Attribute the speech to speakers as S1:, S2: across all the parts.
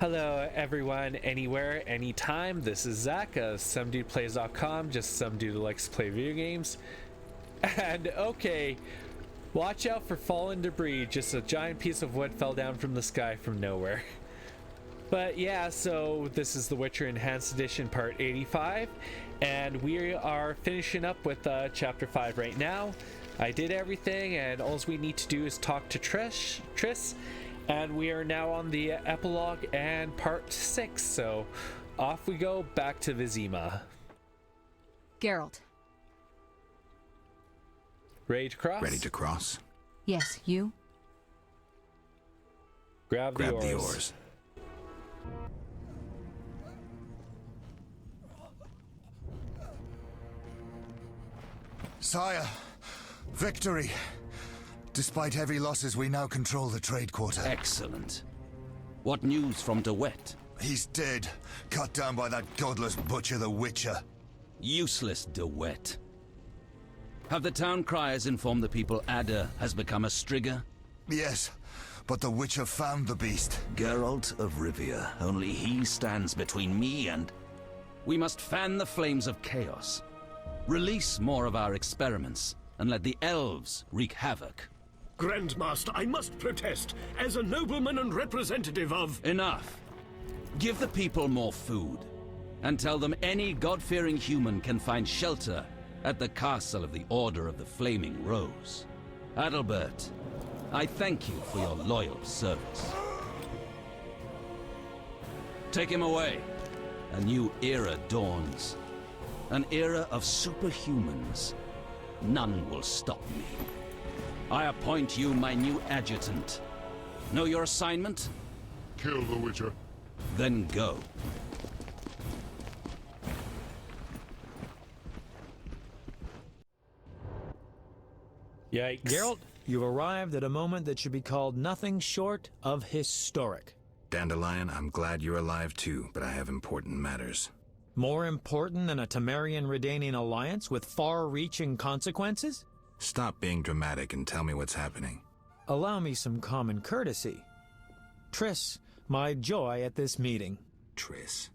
S1: Hello everyone, anywhere, anytime. This is Zach of SomeDudePlays.com, just some dude who likes to play video games. And okay, watch out for fallen debris. Just a giant piece of wood fell down from the sky from nowhere. But yeah, so this is The Witcher Enhanced Edition Part 85, and we are finishing up with Chapter 5 right now. I did everything, and all we need to do is talk to Triss. And we are now on the epilogue and part 6, so off we go back to Vizima.
S2: Geralt.
S1: Ready to cross?
S3: Ready to cross?
S2: Yes, you?
S1: Grab the oars.
S4: Sire, victory! Despite heavy losses, we now control the trade quarter.
S5: Excellent. What news from De Wet?
S4: He's dead, cut down by that godless butcher, the Witcher.
S5: Useless De Wet. Have the town criers informed the people Ada has become a Strigger?
S4: Yes, but the Witcher found the beast.
S5: Geralt of Rivia. Only he stands between me and... We must fan the flames of chaos. Release more of our experiments, and let the elves wreak havoc.
S6: Grandmaster, I must protest, as a nobleman and representative of...
S5: Enough. Give the people more food, and tell them any God-fearing human can find shelter at the castle of the Order of the Flaming Rose. Adalbert, I thank you for your loyal service. Take him away. A new era dawns. An era of superhumans. None will stop me. I appoint you my new adjutant. Know your assignment?
S7: Kill the Witcher.
S5: Then go.
S1: Yikes.
S8: Geralt, you've arrived at a moment that should be called nothing short of historic.
S3: Dandelion, I'm glad you're alive too, but I have important matters.
S8: More important than a Temerian-Redanian alliance with far-reaching consequences?
S3: Stop being dramatic and tell me what's happening.
S8: Allow me some common courtesy. Triss, my joy at this meeting.
S3: Triss,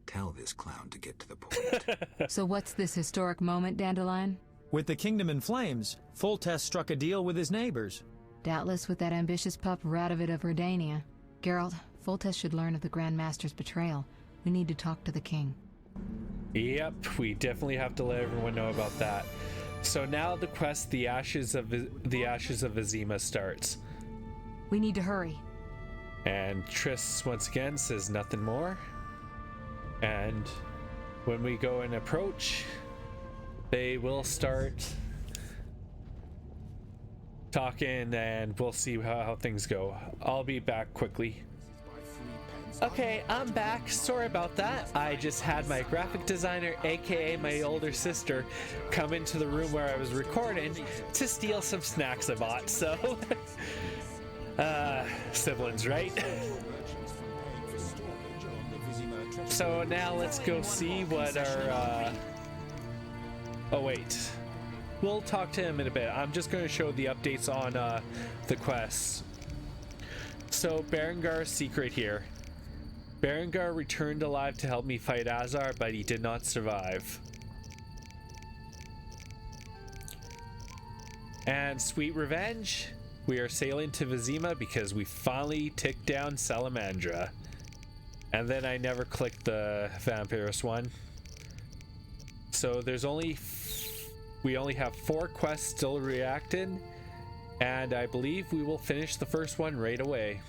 S3: tell this clown to get to the point.
S2: So what's this historic moment, Dandelion?
S8: With the kingdom in flames, Foltest struck a deal with his neighbors.
S2: Doubtless with that ambitious pup Radovid of Redania. Geralt, Foltest should learn of the Grand Master's betrayal. We need to talk to the king.
S1: Yep, we definitely have to let everyone know about that. So now the quest, the Ashes of Vizima starts.
S2: We need to hurry.
S1: And Triss once again says nothing more. And when we go and approach, they will start talking, and we'll see how things go. I'll be back quickly. Okay, I'm back. Sorry about that. I just had my graphic designer, aka my older sister, come into the room where I was recording to steal some snacks I bought, so... siblings, right? So now let's go see what our... Oh, wait. We'll talk to him in a bit. I'm just going to show the updates on the quests. So, Berengar's secret here. Berengar returned alive to help me fight Azar, but he did not survive. And Sweet Revenge, we are sailing to Vizima because we finally ticked down Salamandra. And then I never clicked the Vampirus one. So there's we only have 4 quests still reacted, and I believe we will finish the first one right away.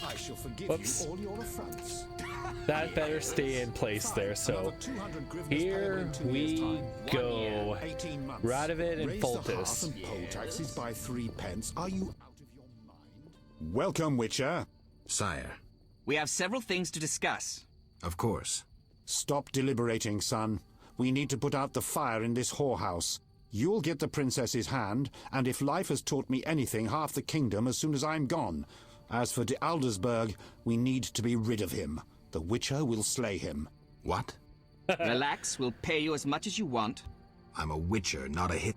S9: I shall forgive
S1: Whoops.
S9: you all your affronts.
S1: That better stay in place there. So here we go. Radovid and Foltest.
S9: And poll taxes by 3 pence. Are you out of your mind? Welcome, Witcher.
S3: Sire.
S10: We have several things to discuss.
S3: Of course.
S9: Stop deliberating, son. We need to put out the fire in this whorehouse. You'll get the princess's hand, and if life has taught me anything, half the kingdom as soon as I'm gone. As for de Aldersberg, we need to be rid of him. The Witcher will slay him.
S3: What?
S10: Relax, we'll pay you as much as you want.
S3: I'm a Witcher, not a hit.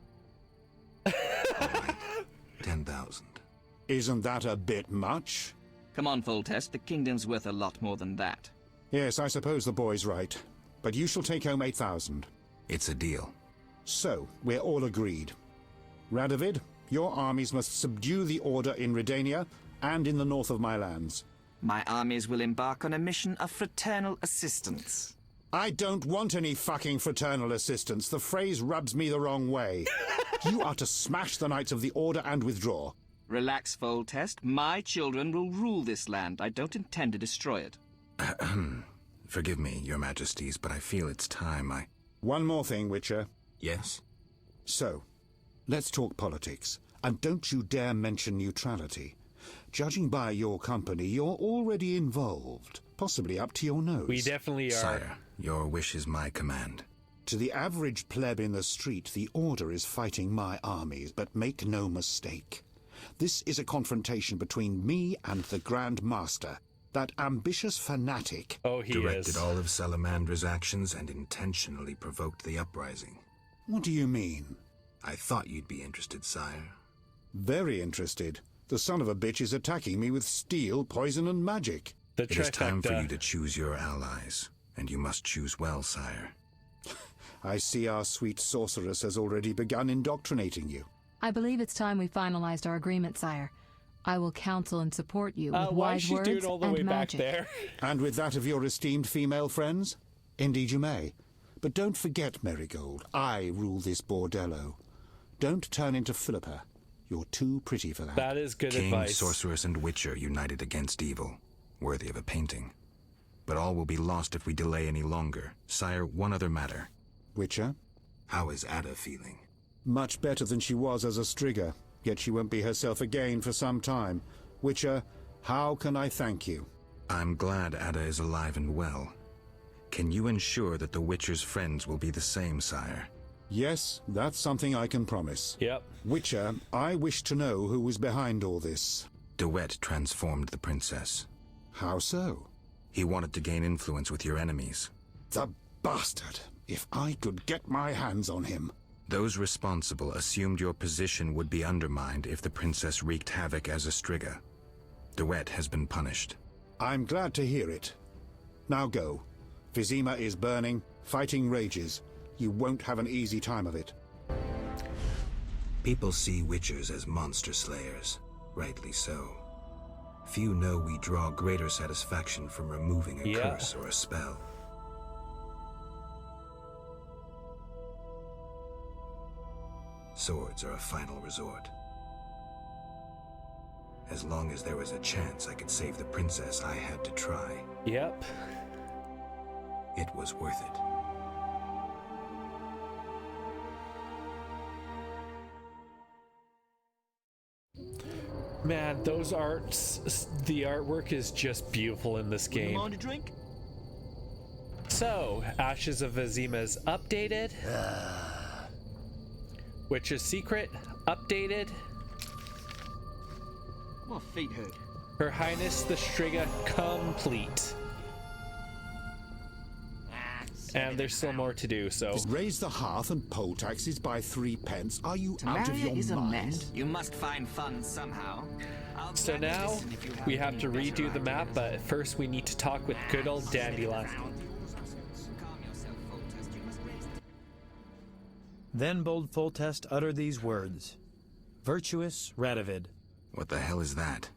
S3: All right. 10,000.
S9: Isn't that a bit much?
S10: Come on, Foltest. The kingdom's worth a lot more than that.
S9: Yes, I suppose the boy's right. But you shall take home 8,000.
S3: It's a deal.
S9: So, we're all agreed. Radovid, your armies must subdue the Order in Redania and in the north of my lands.
S10: My armies will embark on a mission of fraternal assistance.
S9: I don't want any fucking fraternal assistance. The phrase rubs me the wrong way. You are to smash the Knights of the Order and withdraw.
S10: Relax, Foltest. My children will rule this land. I don't intend to destroy it.
S3: Forgive me, your majesties, but I feel it's time
S9: One more thing, Witcher.
S3: Yes?
S9: So, let's talk politics. And don't you dare mention neutrality. Judging by your company, you're already involved. Possibly up to your nose.
S1: We definitely are.
S3: Sire, your wish is my command.
S9: To the average pleb in the street, the Order is fighting my armies, but make no mistake. This is a confrontation between me and the Grand Master, that ambitious fanatic.
S1: Oh, he
S3: directed
S1: is.
S3: all of Salamandra's actions and intentionally provoked the uprising.
S9: What do you mean?
S3: I thought you'd be interested, sire.
S9: Very interested. The son of a bitch is attacking me with steel, poison, and magic.
S1: The
S3: It is time for
S1: trifecta.
S3: you to choose your allies, and you must choose well, sire.
S9: I see our sweet sorceress has already begun indoctrinating you.
S2: I believe it's time we finalized our agreement, sire. I will counsel and support you with
S1: Why is
S2: wise
S1: she
S2: words
S1: doing it all the
S2: and
S1: way back
S2: magic.
S1: there?
S9: And with that of your esteemed female friends? Indeed you may. But don't forget, Marigold, I rule this bordello. Don't turn into Philippa. You're too pretty for that.
S1: That is good
S3: King,
S1: advice.
S3: sorceress, and witcher united against evil. Worthy of a painting. But all will be lost if we delay any longer. Sire, one other matter.
S9: Witcher?
S3: How is Ada feeling?
S9: Much better than she was as a Strigger, yet she won't be herself again for some time. Witcher, how can I thank you?
S3: I'm glad Ada is alive and well. Can you ensure that the Witcher's friends will be the same, sire?
S9: Yes, that's something I can promise.
S1: Yep.
S9: Witcher, I wish to know who was behind all this.
S3: DeWitt transformed the princess.
S9: How so?
S3: He wanted to gain influence with your enemies.
S9: The bastard! If I could get my hands on him.
S3: Those responsible assumed your position would be undermined if the princess wreaked havoc as a Striga. DeWitt has been punished.
S9: I'm glad to hear it. Now go. Vizima is burning, fighting rages. You won't have an easy time of it.
S3: People see witchers as monster slayers. Rightly so. Few know we draw greater satisfaction from removing a curse or a spell. Swords are a final resort. As long as there was a chance I could save the princess, I had to try.
S1: Yep.
S3: It was worth it.
S1: Man, those arts, the artwork is just beautiful in this game.
S10: Want a drink?
S1: So, Ashes of Vizima's updated. Witcher's Secret updated.
S10: My feet hurt.
S1: Her Highness the Striga complete. And there's still more to do, so.
S9: Raise the hearth and poll taxes by 3 pence. Are you out of
S10: Temeria
S9: your
S10: is a
S9: mind?
S10: mess. You must find fun somehow. I'll
S1: So
S10: gladly
S1: now
S10: listen if you have
S1: we have
S10: any
S1: to
S10: better
S1: redo the map,
S10: ideas.
S1: but first we need to talk with good old Dandelion.
S10: Calm yourself, Foltest. You must raise
S8: Then bold Foltest uttered these words. Virtuous Radovid.
S3: What the hell is that?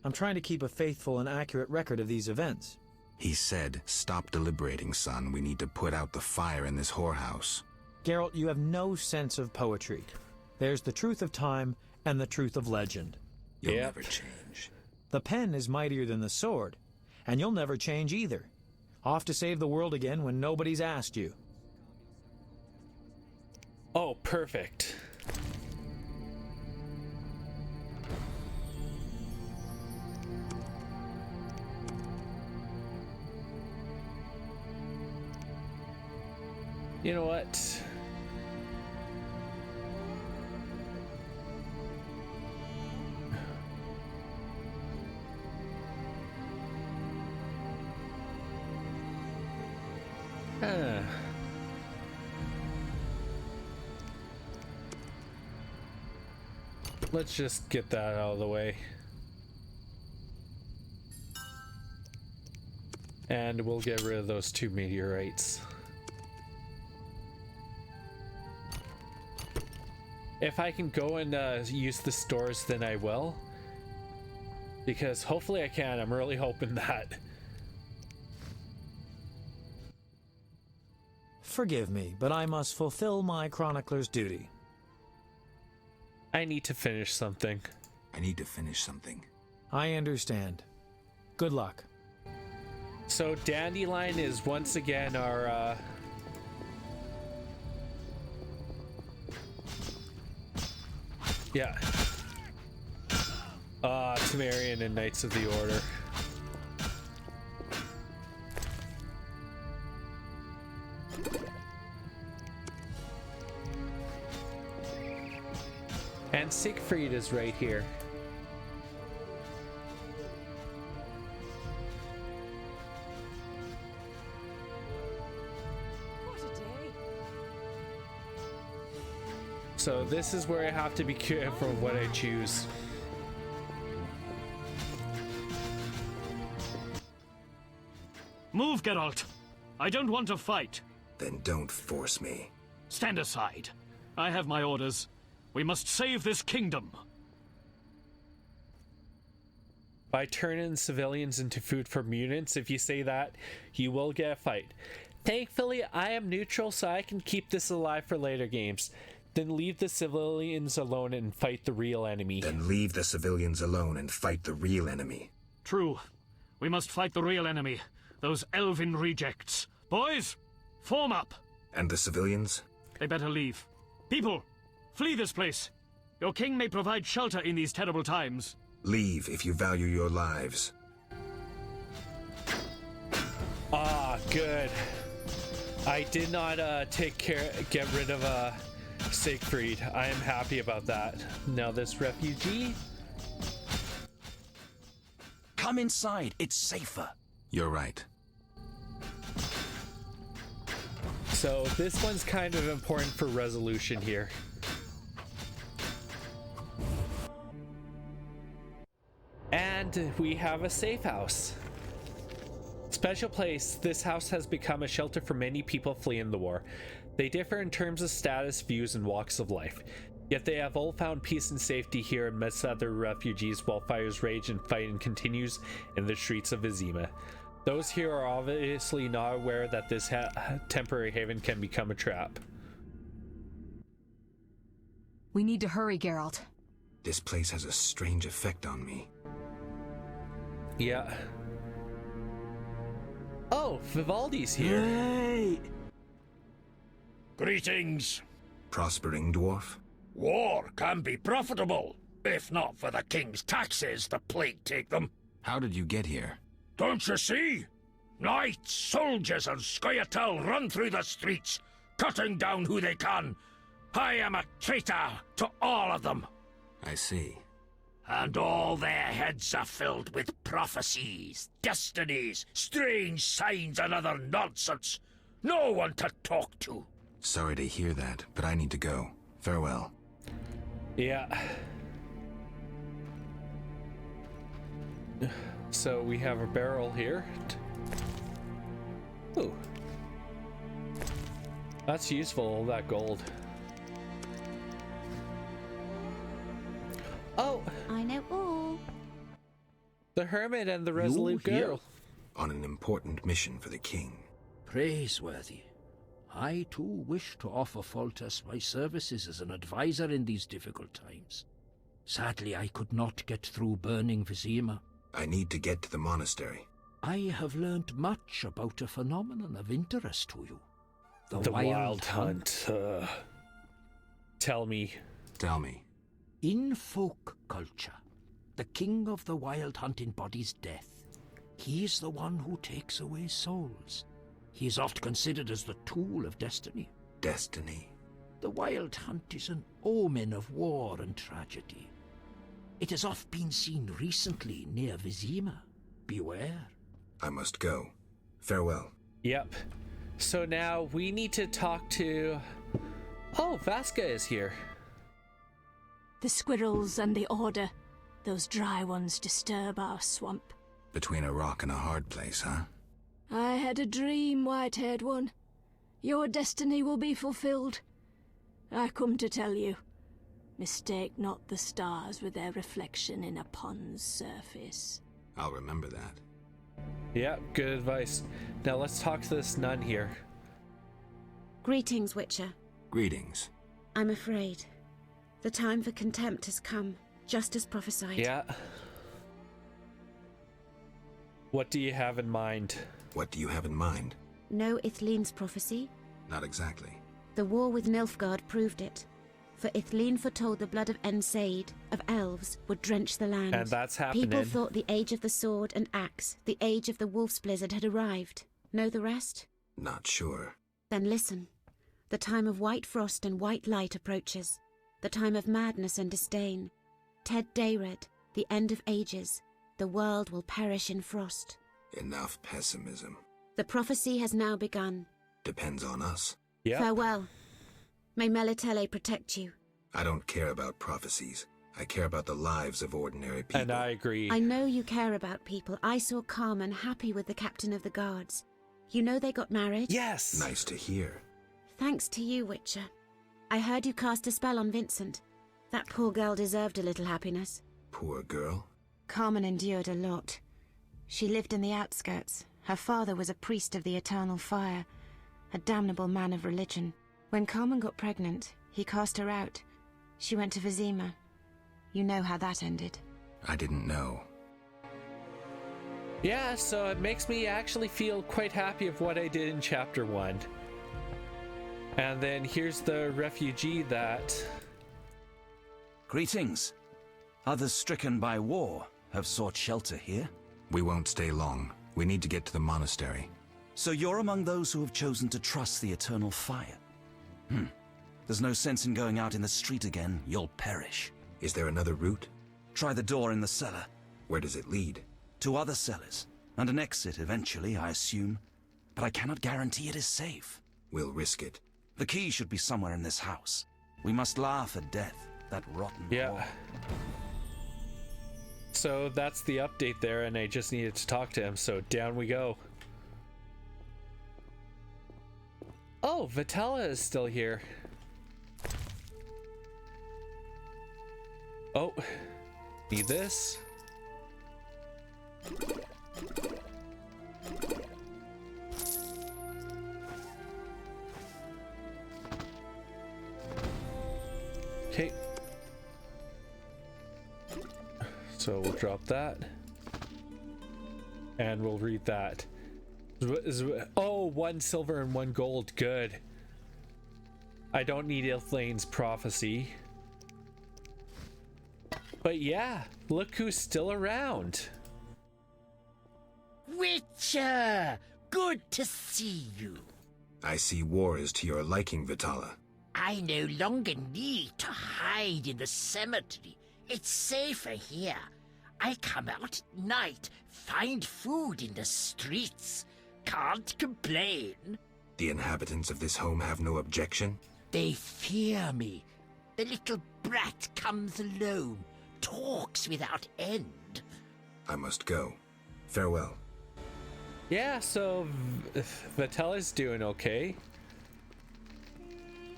S8: I'm trying to keep a faithful and accurate record of these events.
S3: He said, "Stop deliberating, son. We need to put out the fire in this whorehouse."
S8: Geralt, you have no sense of poetry. There's the truth of time and the truth of legend.
S3: You'll
S1: Yep.
S3: never change.
S8: The pen is mightier than the sword, and you'll never change either. Off to save the world again when nobody's asked you.
S1: Oh, perfect. You know what? Let's just get that out of the way. And we'll get rid of those 2 meteorites. If I can go and use the stores, then I will. Because hopefully I can. I'm really hoping that.
S8: Forgive me, but I must fulfill my chronicler's duty.
S1: I need to finish something.
S3: I need to finish something.
S8: I understand. Good luck.
S1: So Dandelion is once again our yeah. Temerian and Knights of the Order. And Siegfried is right here. So this is where I have to be careful of what I choose.
S6: Move, Geralt. I don't want to fight.
S3: Then don't force me.
S6: Stand aside. I have my orders. We must save this kingdom.
S1: By turning civilians into food for mutants, if you say that, you will get a fight. Thankfully, I am neutral, so I can keep this alive for later games. Then leave the civilians alone and fight the real enemy.
S3: Then leave the civilians alone and fight the real enemy.
S6: True. We must fight the real enemy. Those elven rejects. Boys, form up.
S3: And the civilians?
S6: They better leave. People, flee this place. Your king may provide shelter in these terrible times.
S3: Leave if you value your lives.
S1: Ah, good. I did not get rid of Siegfried. I am happy about that. Now this refugee.
S5: Come inside. It's safer.
S3: You're right.
S1: So this one's kind of important for resolution here. And we have a safe house. Special place. This house has become a shelter for many people fleeing the war. They differ in terms of status, views, and walks of life. Yet they have all found peace and safety here amidst other refugees while fires rage and fighting continues in the streets of Vizima. Those here are obviously not aware that this temporary haven can become a trap.
S2: We need to hurry, Geralt.
S3: This place has a strange effect on me.
S1: Yeah. Oh, Vivaldi's here.
S6: Hey! Greetings.
S3: Prospering dwarf?
S6: War can be profitable. If not for the king's taxes, the plague take them.
S3: How did you get here?
S6: Don't you see? Knights, soldiers, and Scoia'tael run through the streets, cutting down who they can. I am a traitor to all of them.
S3: I see.
S6: And all their heads are filled with prophecies, destinies, strange signs, and other nonsense. No one to talk to.
S3: Sorry to hear that, but I need to go. Farewell.
S1: Yeah. So we have a barrel here. Ooh. That's useful, all that gold. Oh!
S11: I know all.
S1: The hermit and the resolute girl.
S3: On an important mission for the king.
S12: Praiseworthy. I too wish to offer Foltest my services as an advisor in these difficult times. Sadly, I could not get through burning Vizima.
S3: I need to get to the monastery.
S12: I have learned much about a phenomenon of interest to you.
S1: The wild hunt. Tell me.
S3: Tell me.
S12: In folk culture, the king of the wild hunt embodies death. He is the one who takes away souls. He is oft considered as the tool of destiny.
S3: Destiny?
S12: The wild hunt is an omen of war and tragedy. It has oft been seen recently near Vizima. Beware.
S3: I must go. Farewell.
S1: Yep. So now we need to talk to... Oh, Vasca is here.
S11: The squirrels and the Order. Those dry ones disturb our swamp.
S3: Between a rock and a hard place, huh?
S11: I had a dream, white-haired one. Your destiny will be fulfilled. I come to tell you. Mistake not the stars with their reflection in a pond's surface.
S3: I'll remember that.
S1: Yeah, good advice. Now let's talk to this nun here.
S13: Greetings, Witcher.
S3: Greetings.
S13: I'm afraid. The time for contempt has come, just as prophesied.
S1: Yeah. What do you have in mind?
S3: What do you have in mind?
S13: Know Ithleen's prophecy?
S3: Not exactly.
S13: The war with Nilfgaard proved it. For Ithleen foretold the blood of Ensaid, of elves, would drench the land.
S1: And that's happening.
S13: People thought the age of the sword and axe, the age of the wolf's blizzard had arrived. Know the rest?
S3: Not sure.
S13: Then listen. The time of white frost and white light approaches. The time of madness and disdain. Ted Dayred, the end of ages. The world will perish in frost.
S3: Enough pessimism.
S13: The prophecy has now begun.
S3: Depends on us.
S1: Yeah.
S13: Farewell. May Melitele protect you.
S3: I don't care about prophecies. I care about the lives of ordinary people.
S1: And I agree.
S13: I know you care about people. I saw Carmen happy with the captain of the guards. You know they got married?
S1: Yes!
S3: Nice to hear.
S13: Thanks to you, Witcher. I heard you cast a spell on Vincent. That poor girl deserved a little happiness.
S3: Poor girl?
S13: Carmen endured a lot. She lived in the outskirts. Her father was a priest of the eternal fire, a damnable man of religion. When Carmen got pregnant, he cast her out. She went to Vizima. You know how that ended.
S3: I didn't know.
S1: Yeah, so it makes me actually feel quite happy of what I did in Chapter 1. And then here's the refugee that...
S5: Greetings. Others stricken by war have sought shelter here.
S3: We won't stay long. We need to get to the monastery.
S5: So you're among those who have chosen to trust the eternal fire? There's no sense in going out in the street again. You'll perish.
S3: Is there another route?
S5: Try the door in the cellar.
S3: Where does it lead?
S5: To other cellars, and an exit eventually, I assume. But I cannot guarantee it is safe.
S3: We'll risk it.
S5: The key should be somewhere in this house. We must laugh at death, that rotten
S1: wall. So that's the update there, and I just needed to talk to him, so down we go. Oh, Vitala is still here. Oh, need this. Okay. So we'll drop that. And we'll read that. Oh, 1 silver and 1 gold. Good. I don't need Ithlane's prophecy. But yeah, look who's still around.
S14: Witcher! Good to see you.
S3: I see war is to your liking, Vitala.
S14: I no longer need to hide in the cemetery. It's safer here. I come out at night, find food in the streets. Can't complain.
S3: The inhabitants of this home have no objection?
S14: They fear me. The little brat comes alone, talks without end.
S3: I must go. Farewell.
S1: Yeah, so Vitala's doing okay.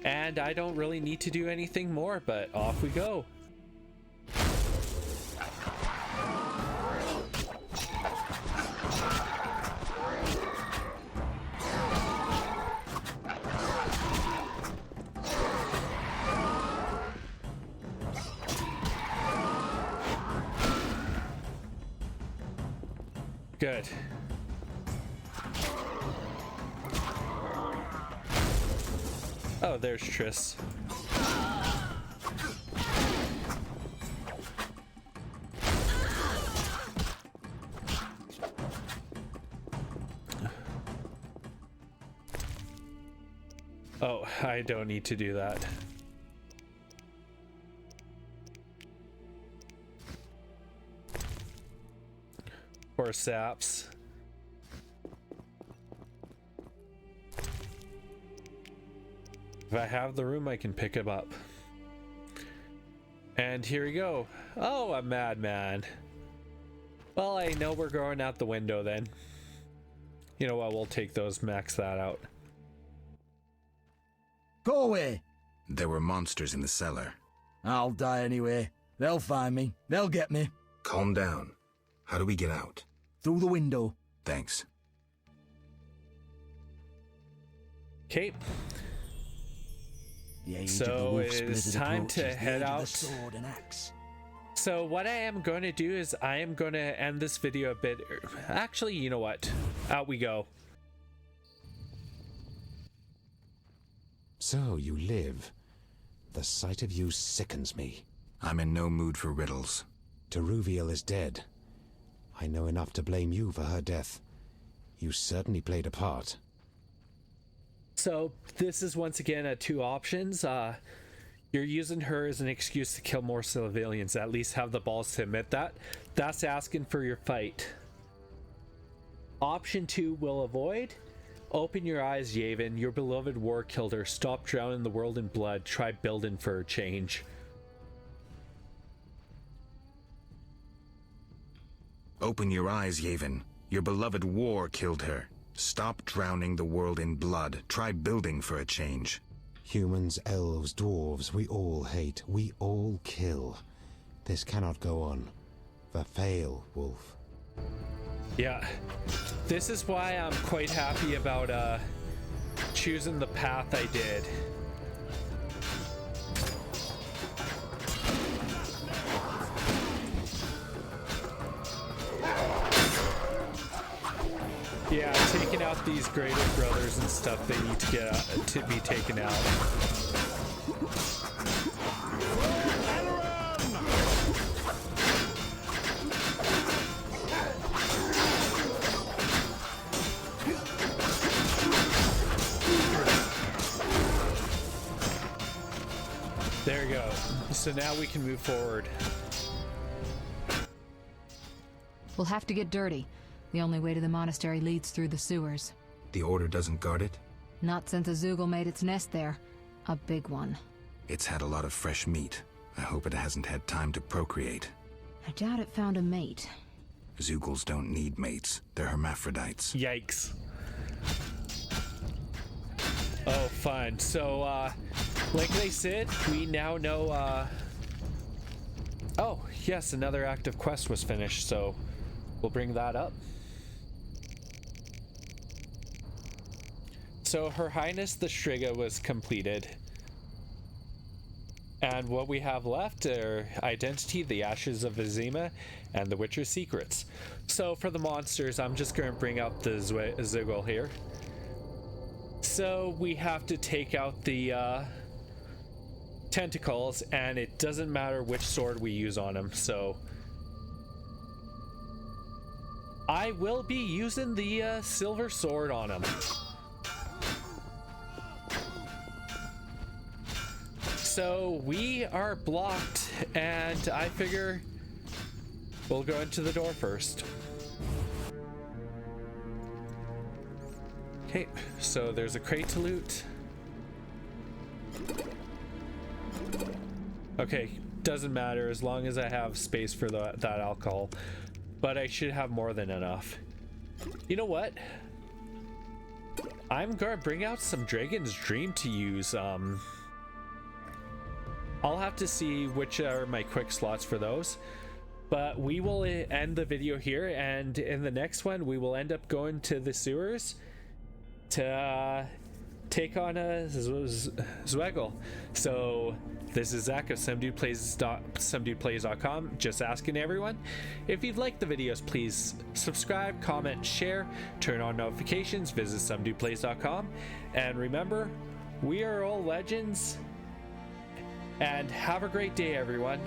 S1: And I don't really need to do anything more, but off we go. Good. Oh, there's Triss. Oh, I don't need to do that. Or saps. If I have the room, I can pick him up. And here we go. Oh, a madman. Well, I know we're going out the window then. You know what, we'll take those, max that out.
S15: Go away!
S3: There were monsters in the cellar.
S15: I'll die anyway. They'll find me. They'll get me.
S3: Calm down. How do we get out?
S15: Through the window.
S3: Thanks.
S1: Okay. So it is time to head out. So what I am going to do is I am going to end this video a bit. Actually, you know what? Out we go.
S9: So you live. The sight of you sickens me.
S3: I'm in no mood for riddles.
S9: Teruviel is dead. I know enough to blame you for her death. You certainly played a part.
S1: So this is once again two options. You're using her as an excuse to kill more civilians. At least have the balls to admit that. That's asking for your fight. Option 2 will avoid. Open your eyes, Yavin. Your beloved war killed her. Stop drowning the world in blood. Try building for a change.
S3: Open your eyes, Yavin. Your beloved war killed her. Stop drowning the world in blood. Try building for a change.
S9: Humans, elves, dwarves, we all hate. We all kill. This cannot go on. Verfail, Wolf.
S1: Yeah, this is why I'm quite happy about choosing the path I did. Yeah, taking out these greater brothers and stuff, they need to get to be taken out. There we go. So now we can move forward.
S2: We'll have to get dirty. The only way to the monastery leads through the sewers.
S3: The Order doesn't guard it?
S2: Not since a Zoogle made its nest there. A big one.
S3: It's had a lot of fresh meat. I hope it hasn't had time to procreate.
S2: I doubt it found a mate.
S3: Zoogles don't need mates. They're hermaphrodites.
S1: Yikes. Oh, fun. So, like they said, we now know, oh, yes, another active quest was finished, so we'll bring that up. So, Her Highness the Striga was completed. And what we have left are Identity, the Ashes of Vizima, and the Witcher's Secrets. So, for the monsters, I'm just going to bring up the Zoogle here. So we have to take out the tentacles, and it doesn't matter which sword we use on them. So I will be using the silver sword on him. So we are blocked, and I figure we'll go into the door first. Okay, so there's a crate to loot. Okay, doesn't matter as long as I have space for that alcohol. But I should have more than enough. You know what? I'm gonna bring out some Dragon's Dream to use. I'll have to see which are my quick slots for those. But we will end the video here, and in the next one we will end up going to the sewers to take on a Zweggle. So this is Zach of somedudeplays.com, just asking everyone, if you'd like the videos, please subscribe, comment, share, turn on notifications, visit somedudeplays.com, and remember, we are all legends, and have a great day, everyone.